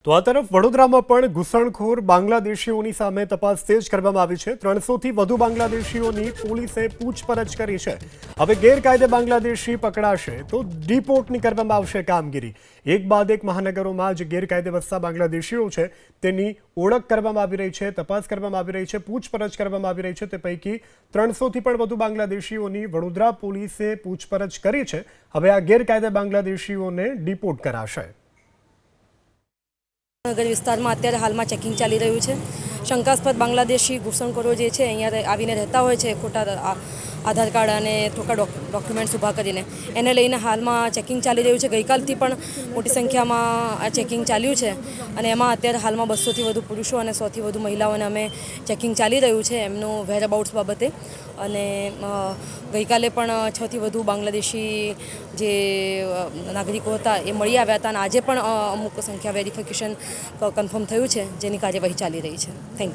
તો આ તરફ વડોદરામાં પણ ઘૂસણખોર બાંગ્લાદેશીઓની સામે તપાસ તેજ કરવામાં આવી છે। 300થી વધુ બાંગ્લાદેશીઓની પોલીસે પૂછપરછ કરી છે। હવે ગેરકાયદે બાંગ્લાદેશી પકડાશે તો ડિપોર્ટની કરવામાં આવશે કામગીરી। એક બાદ એક મહાનગરોમાં જે ગેરકાયદે વસતા બાંગ્લાદેશીઓ છે તેની ઓળખ કરવામાં આવી રહી છે, તપાસ કરવામાં આવી રહી છે, પૂછપરછ કરવામાં આવી રહી છે। તે પૈકી 300થી પણ વધુ બાંગ્લાદેશીઓની વડોદરા પોલીસે પૂછપરછ કરી છે। હવે આ ગેરકાયદે બાંગ્લાદેશીઓને ડિપોર્ટ કરાશે। નગર વિસ્તારમાં અત્યારે હાલમાં ચેકિંગ ચાલી રહ્યું છે। શંકાસ્પદ બાંગ્લાદેશી ઘૂસણખોરો જે છે અહીંયા આવીને રહેતા હોય છે ખોટા આધાર કાર્ડ અને ખોટા ડોક્યુમેન્ટ્સ ઊભા કરીને, એને લઈને હાલમાં ચેકિંગ ચાલી રહ્યું છે। ગઈકાલથી પણ મોટી સંખ્યામાં આ ચેકિંગ ચાલ્યું છે અને એમાં અત્યારે હાલમાં 200થી વધુ પુરુષો અને 100થી વધુ મહિલાઓને અમે ચેકિંગ ચાલી રહ્યું છે એમનું વેરઅબાઉટ્સ બાબતે। અને ગઈકાલે પણ 6થી વધુ બાંગ્લાદેશી જે નાગરિકો હતા એ મળી આવ્યા હતા અને આજે પણ અમુક સંખ્યા વેરિફિકેશન કન્ફર્મ થયું છે, જેની કાર્યવાહી ચાલી રહી છે। Thank you.